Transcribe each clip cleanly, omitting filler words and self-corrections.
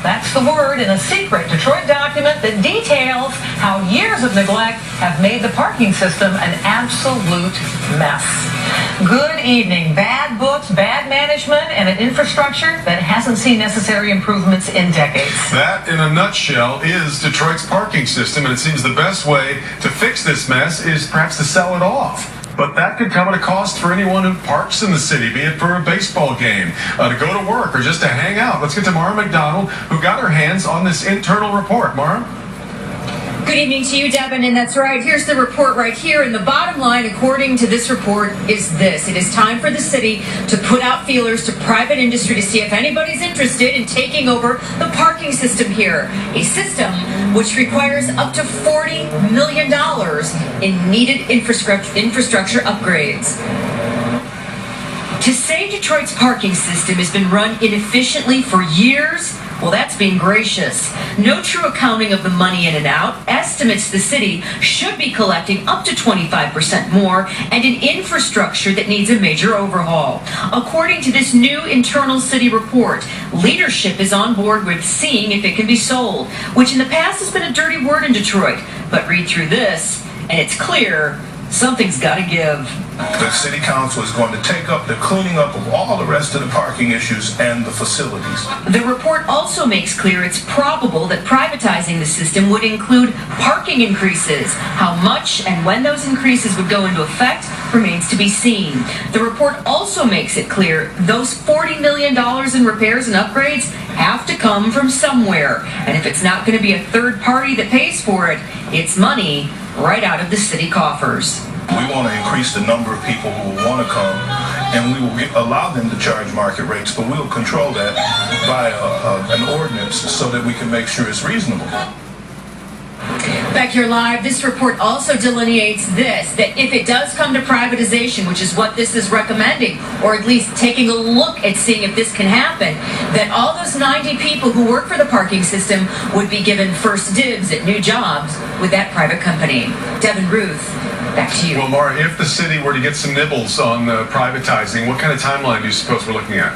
That's the word in a secret Detroit document that details how years of neglect have made the parking system an absolute mess. Good evening. Bad books, bad management, and an infrastructure that hasn't seen necessary improvements in decades. That, in a nutshell, is Detroit's parking system, and it seems the best way to fix this mess is perhaps to sell it off. But that could come at a cost for anyone who parks in the city, be it for a baseball game, to go to work, or just to hang out. Let's get to Mara McDonald, who got her hands on this internal report. Mara? Good evening to you, Duggan, and that's right. Here's the report right here, and the bottom line, according to this report, is this. It is time for the city to put out feelers to private industry to see if anybody's interested in taking over the parking system here, a system which requires up to $40 million in needed infrastructure upgrades. To say Detroit's parking system has been run inefficiently for years, well, that's being gracious. No true accounting of the money in and out. Estimates the city should be collecting up to 25% more, and an infrastructure that needs a major overhaul. According to this new internal city report, leadership is on board with seeing if it can be sold, which in the past has been a dirty word in Detroit. But read through this, and it's clear something's got to give. The city council is going to take up the cleaning up of all the rest of the parking issues and the facilities. The report also makes clear it's probable that privatizing the system would include parking increases. How much and when those increases would go into effect remains to be seen. The report also makes it clear those $40 million in repairs and upgrades have to come from somewhere. And if it's not going to be a third party that pays for it, it's money right out of the city coffers. We want to increase the number of people who will want to come, and we will allow them to charge market rates, but we'll control that by an ordinance so that we can make sure it's reasonable. Back here live, this report also delineates this, that if it does come to privatization, which is what this is recommending, or at least taking a look at seeing if this can happen, that all those 90 people who work for the parking system would be given first dibs at new jobs with that private company. Devin Ruth, back to you. Well, Mara, if the city were to get some nibbles on privatizing, what kind of timeline do you suppose we're looking at?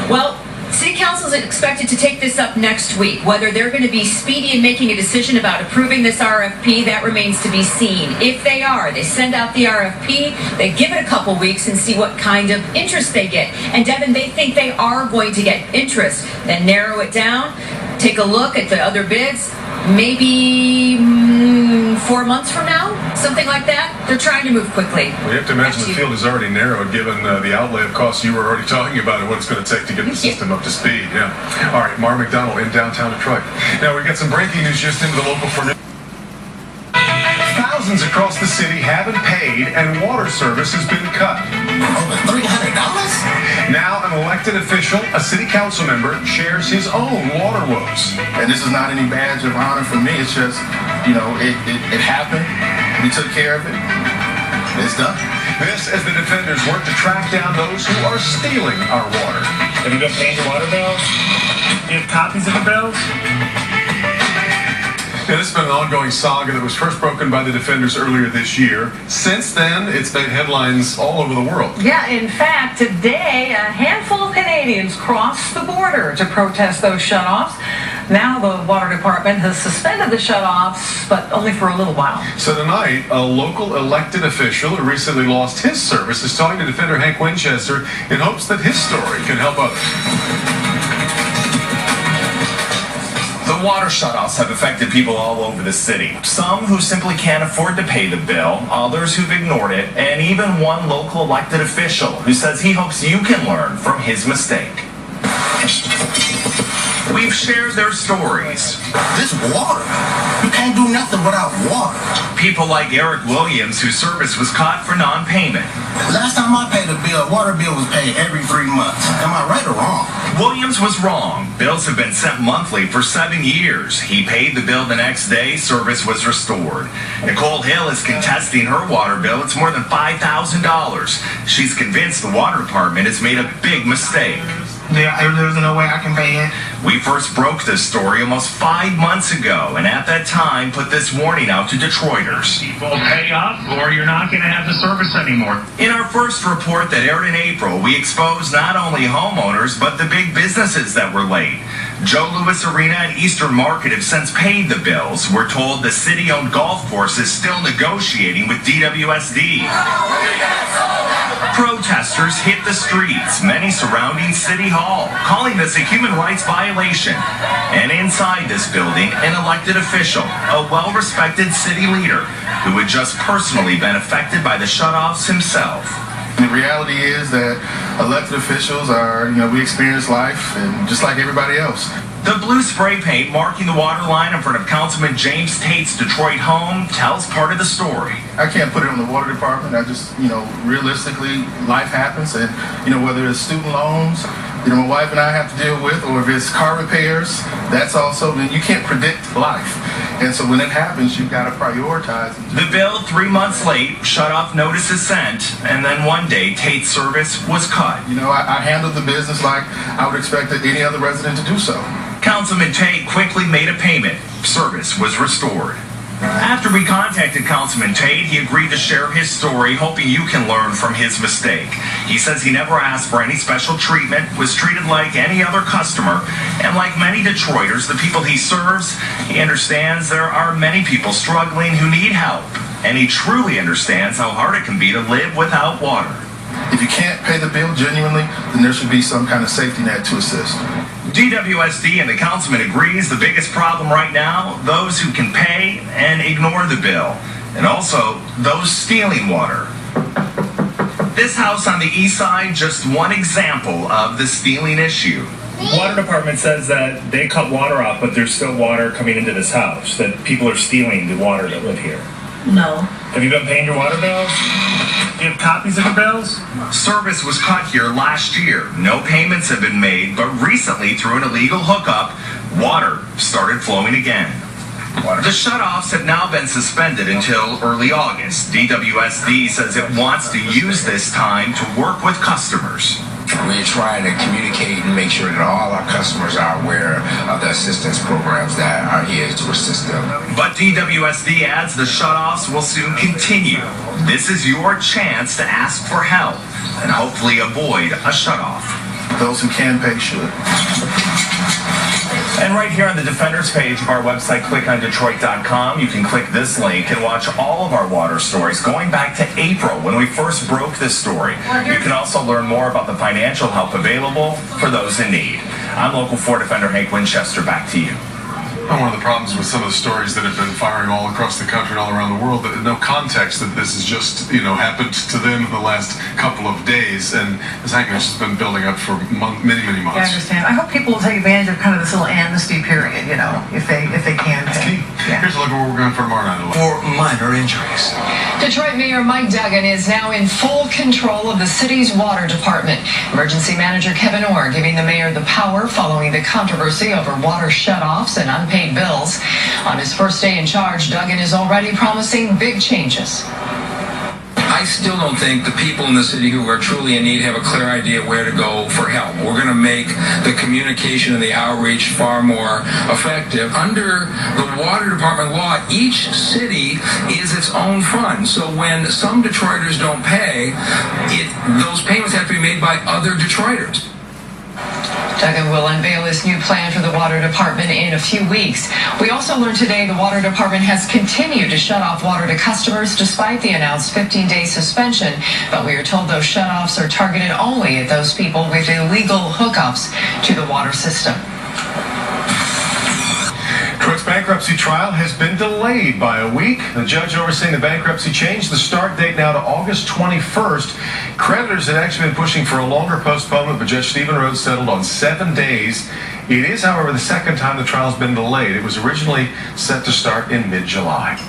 Well, City Council is expected to take this up next week. Whether they're going to be speedy in making a decision about approving this RFP, that remains to be seen. If they are, they send out the RFP, they give it a couple weeks and see what kind of interest they get. And Devin, they think they are going to get interest. Then narrow it down, take a look at the other bids, maybe 4 months from now, something like that. They're trying to move quickly. We have to imagine the field is already narrowed given the outlay of costs you were already talking about and what it's going to take to get the system up to speed. Yeah. All right, Mara McDonald in downtown Detroit. Now we've got some breaking news just into the local for news. Thousands across the city haven't paid and water service has been cut. Over $300? Now an elected official, a city council member, shares his own water woes. And this is not any badge of honor for me. It's just, it happened. We took care of it. It's done. This as the defenders work to track down those who are stealing our water. Have you been paying your water bills? Do you have copies of the bills? Now, this has been an ongoing saga that was first broken by the defenders earlier this year. Since then, it's made headlines all over the world. Yeah, in fact, today, a handful of Canadians crossed the border to protest those shutoffs. Now the water department has suspended the shutoffs, but only for a little while. So tonight, a local elected official who recently lost his service is talking to Defender Hank Winchester in hopes that his story can help others. The water shutoffs have affected people all over the city. Some who simply can't afford to pay the bill, others who've ignored it, and even one local elected official who says he hopes you can learn from his mistake. We've shared their stories. This water. You can't do nothing without water. People like Eric Williams, whose service was caught for non-payment. Last time I paid a bill, water bill was paid every 3 months. Am I right or wrong? Williams was wrong. Bills have been sent monthly for 7 years. He paid the bill the next day. Service was restored. Nicole Hill is contesting her water bill. It's more than $5,000. She's convinced the water department has made a big mistake. There's no way I can pay it. We first broke this story almost 5 months ago, and at that time put this warning out to Detroiters. People pay up, or you're not going to have the service anymore. In our first report that aired in April, we exposed not only homeowners, but the big businesses that were late. Joe Louis Arena and Eastern Market have since paid the bills. We're told the city-owned golf course is still negotiating with DWSD. Protesters hit the streets, many surrounding City Hall, calling this a human rights violation. And inside this building, an elected official, a well-respected city leader, who had just personally been affected by the shutoffs himself. The reality is that elected officials are, we experience life and just like everybody else. The blue spray paint marking the water line in front of Councilman James Tate's Detroit home tells part of the story. I can't put it on the water department. I just, realistically, life happens. And, whether it's student loans, my wife and I have to deal with, or if it's car repairs, that's also, you can't predict life. And so when it happens, you've got to prioritize. The bill, 3 months late, shut-off notices sent, and then one day, Tate's service was cut. I handled the business like I would expect any other resident to do so. Councilman Tate quickly made a payment. Service was restored. After we contacted Councilman Tate, he agreed to share his story, hoping you can learn from his mistake. He says he never asked for any special treatment, was treated like any other customer, and like many Detroiters, the people he serves, he understands there are many people struggling who need help, and he truly understands how hard it can be to live without water. If you can't pay the bill genuinely, then there should be some kind of safety net to assist. DWSD and the councilman agrees the biggest problem right now, those who can pay and ignore the bill, and also those stealing water. This house on the east side, just one example of the stealing issue. Water department says that they cut water off, but there's still water coming into this house, that people are stealing the water that live here. No. Have you been paying your water bills? Do you have copies of the bills? Service was cut here last year. No payments have been made, but recently, through an illegal hookup, water started flowing again. The shutoffs have now been suspended until early August. DWSD says it wants to use this time to work with customers. We're trying to communicate and make sure that all our customers are aware of the assistance programs that are here to assist them. But DWSD adds the shutoffs will soon continue. This is your chance to ask for help and hopefully avoid a shutoff. Those who can pay should. And right here on the Defenders page of our website, clickondetroit.com, you can click this link and watch all of our water stories going back to April when we first broke this story. You can also learn more about the financial help available for those in need. I'm Local 4 Defender Hank Winchester. Back to you. One of the problems with some of the stories that have been firing all across the country and all around the world, that no context that this has just, happened to them in the last couple of days, and this anguish has been building up for many, many months. Yeah, I understand. I hope people will take advantage of kind of this little amnesty period, if they can. Yeah. Here's a look at where we're going for tomorrow night. For minor injuries. Detroit Mayor Mike Duggan is now in full control of the city's water department. Emergency Manager Kevin Orr giving the mayor the power following the controversy over water shutoffs and unpaid bills. On his first day in charge, Duggan is already promising big changes. I still don't think the people in the city who are truly in need have a clear idea where to go for help. We're going to make the communication and the outreach far more effective. Under the water department law, each city is its own fund. So when some Detroiters don't pay, those payments have to be made by other Detroiters. Duggan will unveil his new plan for the water department in a few weeks. We also learned today the water department has continued to shut off water to customers despite the announced 15-day suspension. But we are told those shutoffs are targeted only at those people with illegal hookups to the water system. Detroit's bankruptcy trial has been delayed by a week. The judge overseeing the bankruptcy changed the start date now to August 21st. Creditors had actually been pushing for a longer postponement, but Judge Stephen Rhodes settled on 7 days. It is, however, the second time the trial has been delayed. It was originally set to start in mid-July.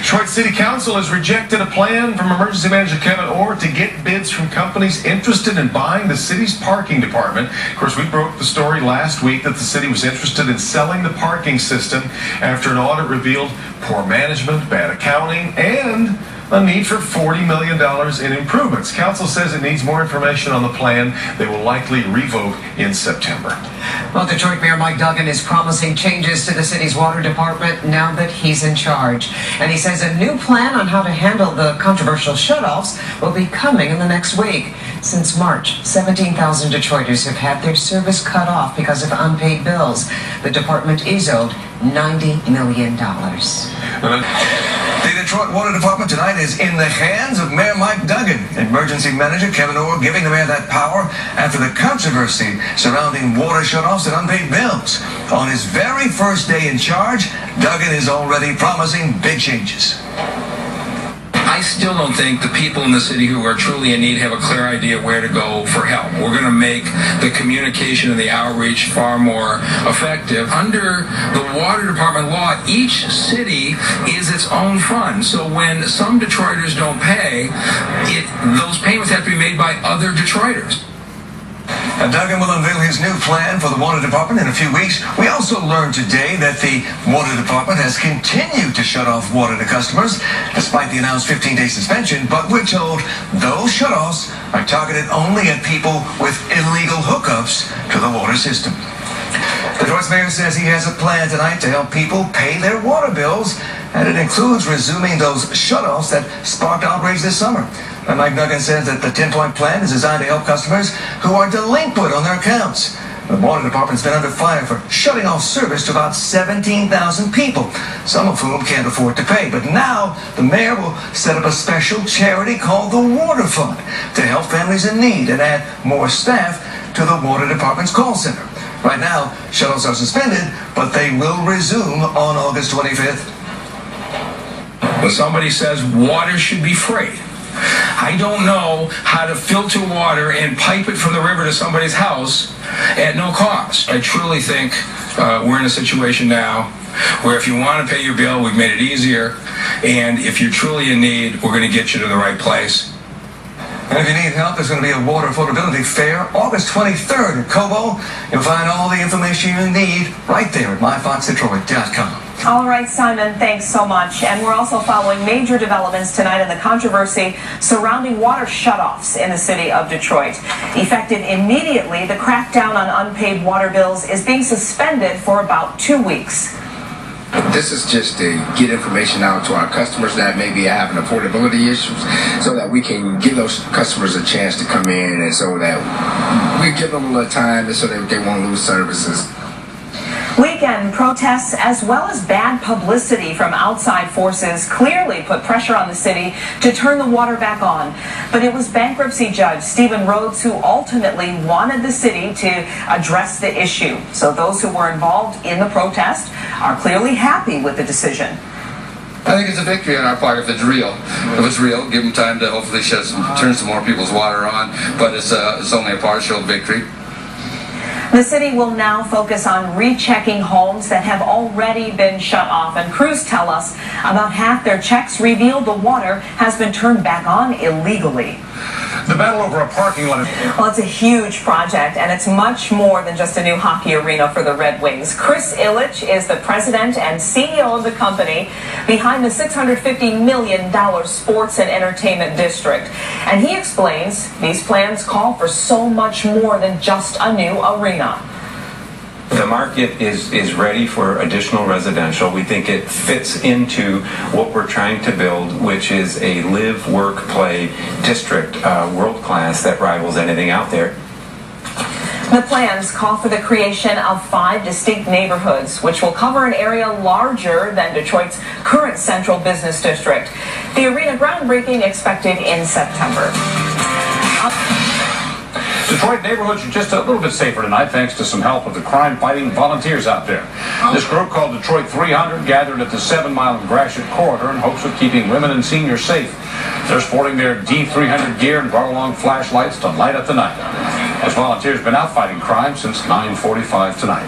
Detroit City Council has rejected a plan from Emergency Manager Kevin Orr to get bids from companies interested in buying the city's parking department. Of course, we broke the story last week that the city was interested in selling the parking system after an audit revealed poor management, bad accounting, and a need for $40 million in improvements. Council says it needs more information on the plan. They will likely revote in September. Well, Detroit Mayor Mike Duggan is promising changes to the city's water department now that he's in charge. And he says a new plan on how to handle the controversial shutoffs will be coming in the next week. Since March, 17,000 Detroiters have had their service cut off because of unpaid bills. The department is owed $90 million. The Detroit Water Department tonight is in the hands of Mayor Mike Duggan. Emergency Manager Kevin Orr giving the mayor that power after the controversy surrounding water shutoffs and unpaid bills. On his very first day in charge, Duggan is already promising big changes. I still don't think the people in the city who are truly in need have a clear idea where to go for help. We're going to make the communication and the outreach far more effective. Under the water department law, each city is its own fund. So when some Detroiters don't pay, those payments have to be made by other Detroiters. Duggan will unveil his new plan for the water department in a few weeks. We also learned today that the water department has continued to shut off water to customers despite the announced 15-day suspension, but we're told those shutoffs are targeted only at people with illegal hookups to the water system. Detroit's mayor says he has a plan tonight to help people pay their water bills, and it includes resuming those shutoffs that sparked outrage this summer. And Mike Duggan says that the 10-point plan is designed to help customers who are delinquent on their accounts. The water department's been under fire for shutting off service to about 17,000 people, some of whom can't afford to pay. But now the mayor will set up a special charity called the Water Fund to help families in need and add more staff to the water department's call center. Right now, shutoffs are suspended, but they will resume on August 25th. When somebody says water should be free, I don't know how to filter water and pipe it from the river to somebody's house at no cost. I truly think we're in a situation now where if you want to pay your bill, we've made it easier. And if you're truly in need, we're going to get you to the right place. And if you need help, there's going to be a water affordability fair August 23rd at Cobo. You'll find all the information you need right there at myfoxdetroit.com. All right, Simon, thanks so much. And we're also following major developments tonight in the controversy surrounding water shutoffs in the city of Detroit. Effective immediately, the crackdown on unpaid water bills is being suspended for about 2 weeks. This is just to get information out to our customers that maybe having affordability issues so that we can give those customers a chance to come in and so that we give them a little time so that they won't lose services. Weekend protests as well as bad publicity from outside forces clearly put pressure on the city to turn the water back on. But it was bankruptcy judge Stephen Rhodes who ultimately wanted the city to address the issue. So those who were involved in the protest are clearly happy with the decision. I think it's a victory on our part if it's real. If it's real, give them time to hopefully turn some more people's water on. But it's only a partial victory. The city will now focus on rechecking homes that have already been shut off, and crews tell us about half their checks revealed the water has been turned back on illegally. The battle over a parking lot. Well, it's a huge project, and it's much more than just a new hockey arena for the Red Wings. Chris Illich is the president and CEO of the company behind the $650 million sports and entertainment district. And he explains these plans call for so much more than just a new arena. The market is ready for additional residential. We think it fits into what we're trying to build, which is a live, work, play district, world class that rivals anything out there. The plans call for the creation of 5 distinct neighborhoods, which will cover an area larger than Detroit's current central business district. The arena groundbreaking expected in September. Detroit neighborhoods are just a little bit safer tonight thanks to some help of the crime-fighting volunteers out there. This group called Detroit 300 gathered at the 7-mile and Gratiot corridor in hopes of keeping women and seniors safe. They're sporting their D300 gear and brought along flashlights to light up the night. This volunteer's been out fighting crime since 9:45 tonight.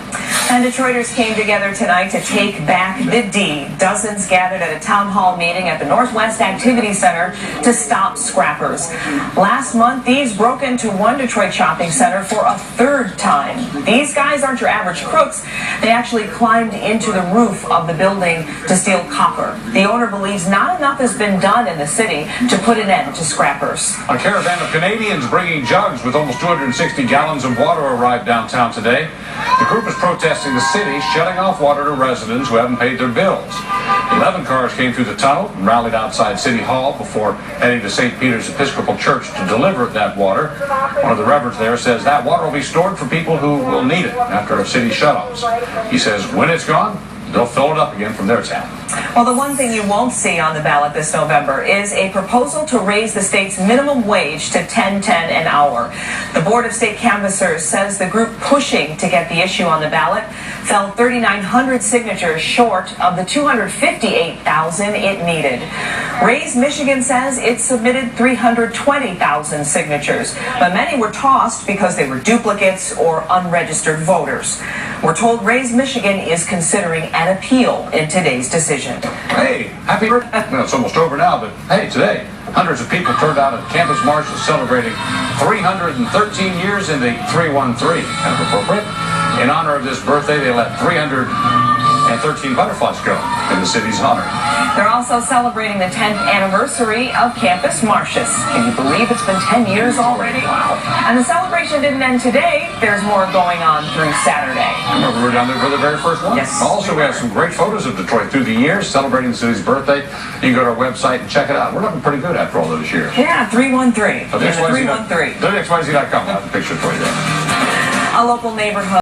And Detroiters came together tonight to take back the D. Dozens gathered at a town hall meeting at the Northwest Activity Center to stop scrappers. Last month, thieves broke into one Detroit shopping center for a third time. These guys aren't your average crooks. They actually climbed into the roof of the building to steal copper. The owner believes not enough has been done in the city to put an end to scrappers. A caravan of Canadians bringing jugs with almost 260 gallons of water arrived downtown today. The group is protesting the city shutting off water to residents who haven't paid their bills. 11 cars came through the tunnel and rallied outside City Hall before heading to St. Peter's Episcopal Church to deliver that water. One of the reverends there says that water will be stored for people who will need it after city shutoffs. He says when it's gone, they'll fill it up again from their tap. Well, the one thing you won't see on the ballot this November is a proposal to raise the state's minimum wage to $10.10 an hour. The Board of State Canvassers says the group pushing to get the issue on the ballot fell 3,900 signatures short of the 258,000 it needed. Raise Michigan says it submitted 320,000 signatures, but many were tossed because they were duplicates or unregistered voters. We're told Raise Michigan is considering an appeal in today's decision. Hey, happy birthday. Well, it's almost over now, but hey, today, hundreds of people turned out at campus marches celebrating 313 years in the 313. Kind of appropriate. In honor of this birthday, they let 313 butterflies go in the city's honor. They're also celebrating the 10th anniversary of campus marches. Can you believe it's been 10 years already? Wow. And the celebration didn't end today. There's more going on through Saturday. I remember we were down there for the very first one. Yes. Also, we have some great photos of Detroit through the years celebrating the city's birthday. You can go to our website and check it out. We're looking pretty good after all those years. Yeah, 313. So Yeah, 313. WXYZ.com. I'll have a picture for you there. A local neighborhood.